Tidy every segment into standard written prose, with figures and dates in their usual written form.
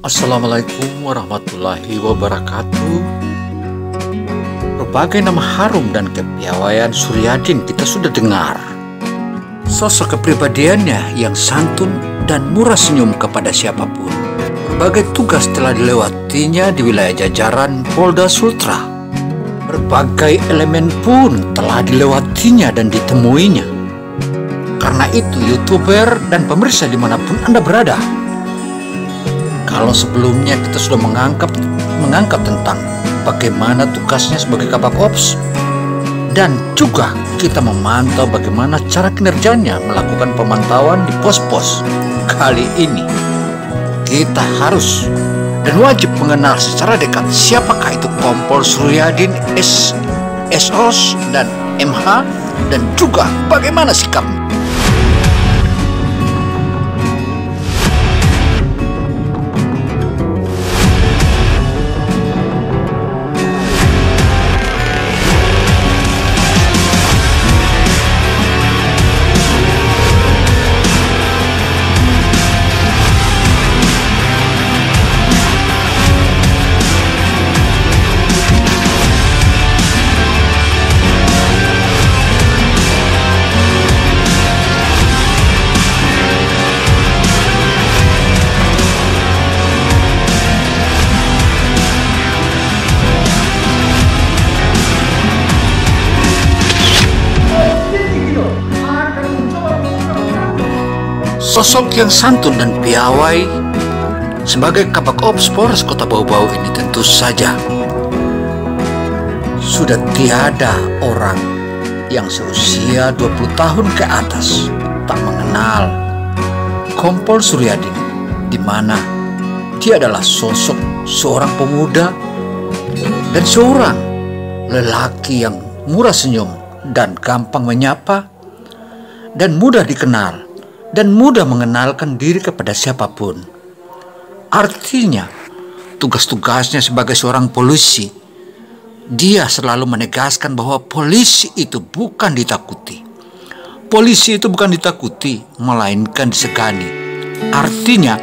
Assalamualaikum warahmatullahi wabarakatuh. Berbagai nama harum dan kepiawaian Suryadin kita sudah dengar. Sosok kepribadiannya yang santun dan murah senyum kepada siapapun. Berbagai tugas telah dilewatinya di wilayah jajaran Polda Sultra. Berbagai elemen pun telah dilewatinya dan ditemuinya. Karena itu YouTuber dan pemirsa dimanapun Anda berada, kalau sebelumnya kita sudah mengangkat tentang bagaimana tugasnya sebagai Kabak Ops, dan juga kita memantau bagaimana cara kinerjanya melakukan pemantauan di pos-pos. Kali ini kita harus dan wajib mengenal secara dekat siapakah itu Kompol Suryadin SOS dan MH, dan juga bagaimana sikapnya. Sosok yang santun dan piawai sebagai Kabak Ops Polres Kota Bau-Bau ini tentu saja sudah tiada orang yang seusia 20 tahun ke atas tak mengenal Kompol Suryadin, di mana dia adalah sosok seorang pemuda dan seorang lelaki yang murah senyum dan gampang menyapa dan mudah dikenal dan mudah mengenalkan diri kepada siapapun. Artinya, tugas-tugasnya sebagai seorang polisi, dia selalu menegaskan bahwa polisi itu bukan ditakuti. Polisi itu bukan ditakuti, melainkan disegani. Artinya,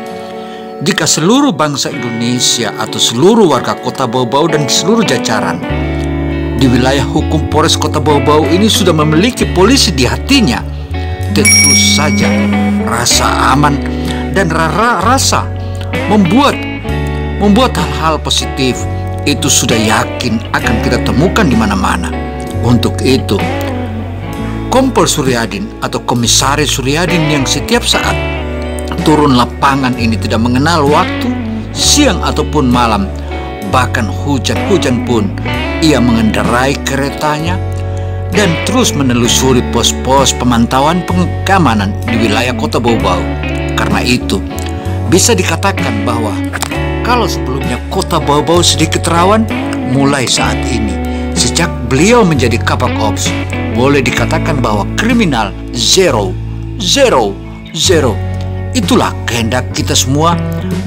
jika seluruh bangsa Indonesia atau seluruh warga Kota Bau-Bau dan seluruh jajaran di wilayah hukum Polres Kota Bau-Bau ini sudah memiliki polisi di hatinya, tentu saja rasa aman dan rasa membuat hal-hal positif itu sudah yakin akan kita temukan di mana-mana. Untuk itu, Kompol Suryadin atau Komisaris Suryadin yang setiap saat turun lapangan ini tidak mengenal waktu, siang ataupun malam, bahkan hujan-hujan pun ia mengendarai keretanya dan terus menelusuri pos-pos pemantauan pengamanan di wilayah Kota Bau-Bau. Karena itu, bisa dikatakan bahwa kalau sebelumnya Kota Bau-Bau sedikit rawan, mulai saat ini, sejak beliau menjadi Kabak Ops, boleh dikatakan bahwa kriminal zero. Itulah kehendak kita semua,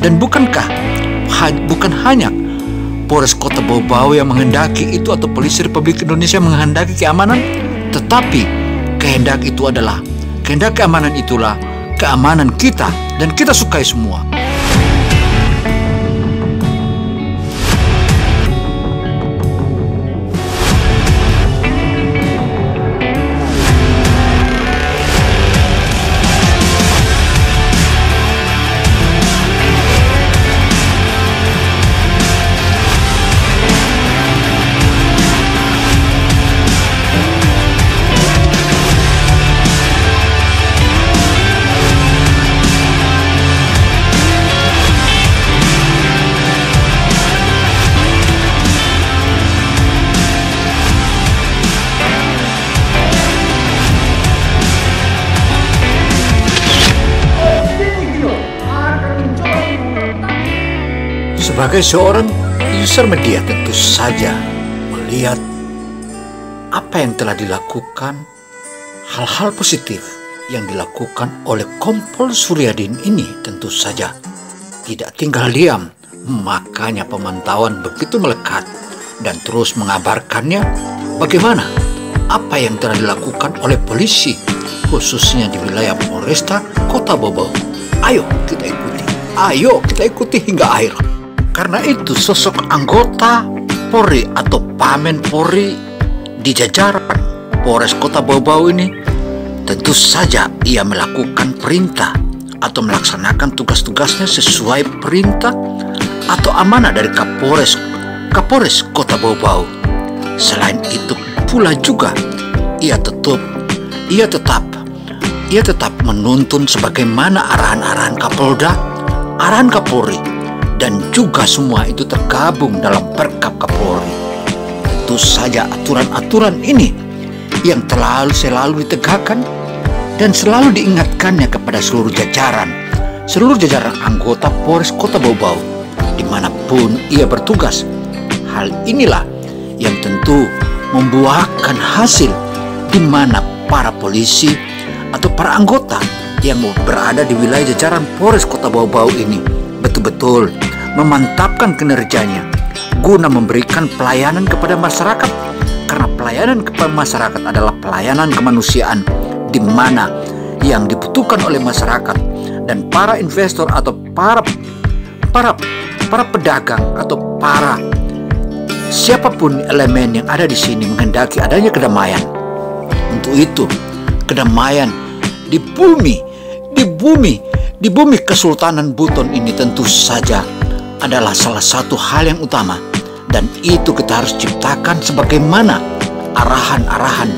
dan bukan hanya Polres Kota Bau-Bau yang menghendaki itu atau Polisi Republik Indonesia menghendaki keamanan, tetapi kehendak keamanan itulah keamanan kita, dan kita sukai semua. Sebagai seorang user media, tentu saja melihat apa yang telah dilakukan, hal-hal positif yang dilakukan oleh Kompol Suryadin ini tentu saja tidak tinggal diam. Makanya pemantauan begitu melekat dan terus mengabarkannya bagaimana apa yang telah dilakukan oleh polisi, khususnya di wilayah Polresta Kota Bau-Bau. Ayo kita ikuti Ayo kita ikuti hingga akhir. Karena itu sosok anggota Polri atau Pamen Polri di jajaran Polres Kota Bau-Bau ini tentu saja ia melakukan perintah atau melaksanakan tugas-tugasnya sesuai perintah atau amanah dari Kapolres Kota Bau-Bau. Selain itu pula juga ia tetap menuntun sebagaimana arahan-arahan Kapolda, arahan Kapolri, dan juga semua itu tergabung dalam Perkap Kapolri. Tentu saja aturan-aturan ini yang selalu ditegakkan dan selalu diingatkannya kepada seluruh jajaran anggota Polres Kota Bau-Bau dimanapun ia bertugas. Hal inilah yang tentu membuahkan hasil di mana para polisi atau para anggota yang berada di wilayah jajaran Polres Kota Bau-Bau ini betul-betul memantapkan kinerjanya guna memberikan pelayanan kepada masyarakat, karena pelayanan kepada masyarakat adalah pelayanan kemanusiaan di mana yang dibutuhkan oleh masyarakat dan para investor atau para pedagang atau para siapapun elemen yang ada di sini menghendaki adanya kedamaian. Untuk itu kedamaian di bumi Kesultanan Buton ini tentu saja adalah salah satu hal yang utama, dan itu kita harus ciptakan sebagaimana arahan-arahan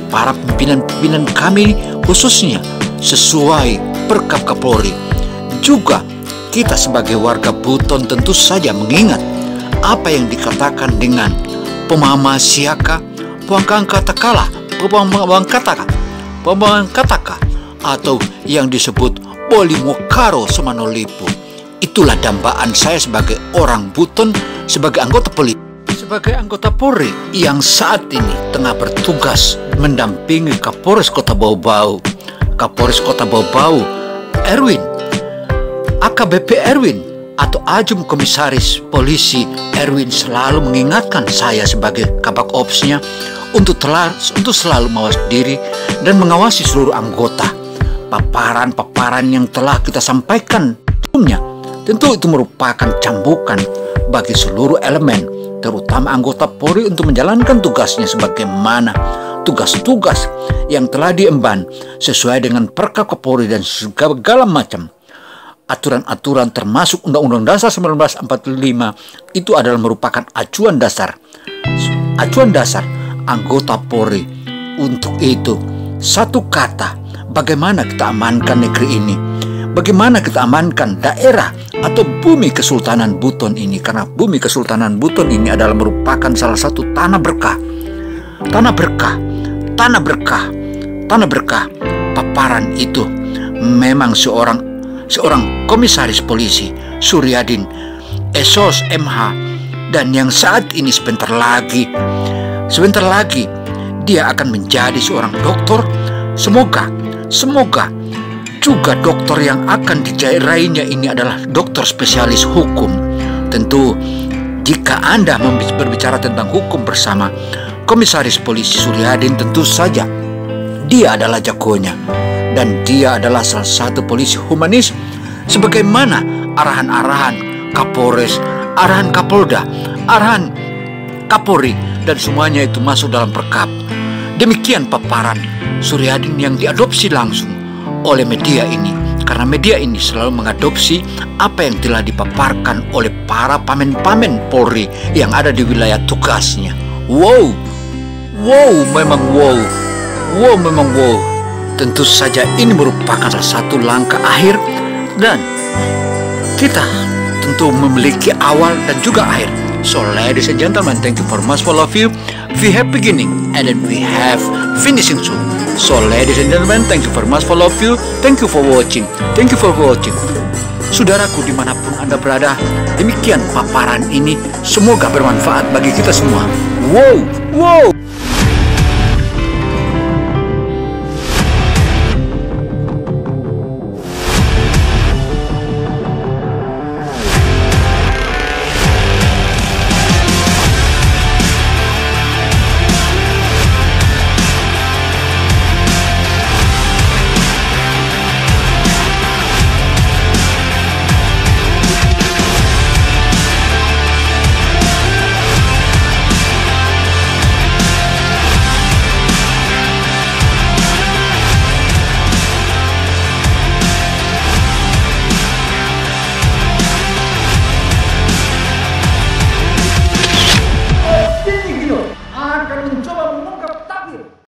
para pimpinan kami, khususnya sesuai Perkap Kapolri. Juga kita sebagai warga Buton tentu saja mengingat apa yang dikatakan dengan pemama siaka puangkang katakala pembangan kataka atau yang disebut Polimokaro Semanolipu. Itulah dambaan saya sebagai orang Buton, sebagai anggota Polri yang saat ini tengah bertugas mendampingi Kapolres Kota Bau-Bau, Erwin, AKBP Erwin atau Ajum Komisaris Polisi Erwin selalu mengingatkan saya sebagai Kabak Opsnya untuk selalu mawas diri dan mengawasi seluruh anggota. Paparan yang telah kita sampaikan sebelumnya tentu itu merupakan cambukan bagi seluruh elemen, terutama anggota Polri untuk menjalankan tugasnya sebagaimana tugas-tugas yang telah diemban sesuai dengan Perkap Kapolri dan segala macam aturan-aturan termasuk Undang-Undang Dasar 1945 itu adalah merupakan acuan dasar anggota Polri. Untuk itu satu kata, bagaimana kita amankan negeri ini, bagaimana kita amankan daerah atau bumi Kesultanan Buton ini, karena bumi Kesultanan Buton ini adalah merupakan salah satu tanah berkah. Paparan itu memang seorang komisaris polisi Suryadin Esos MH, dan yang saat ini sebentar lagi dia akan menjadi seorang doktor. Semoga juga dokter yang akan diraihnya ini adalah dokter spesialis hukum. Tentu jika Anda berbicara tentang hukum bersama Komisaris Polisi Suryadin, tentu saja dia adalah jagonya, dan dia adalah salah satu polisi humanis sebagaimana arahan-arahan Kapolres, arahan Kapolda, arahan Kapolri, dan semuanya itu masuk dalam Perkap. Demikian paparan Suryadin yang diadopsi langsung oleh media ini, karena media ini selalu mengadopsi apa yang telah dipaparkan oleh para pamen-pamen Polri yang ada di wilayah tugasnya. Memang wow. Tentu saja ini merupakan salah satu langkah akhir, dan kita tentu memiliki awal dan juga akhir. So ladies and gentlemen, thank you for much for all of you. We have beginning and then we have finishing soon. So ladies and gentlemen, thank you for much for all of you. Thank you for watching. Saudaraku dimanapun Anda berada, demikian paparan ini, semoga bermanfaat bagi kita semua. Wow.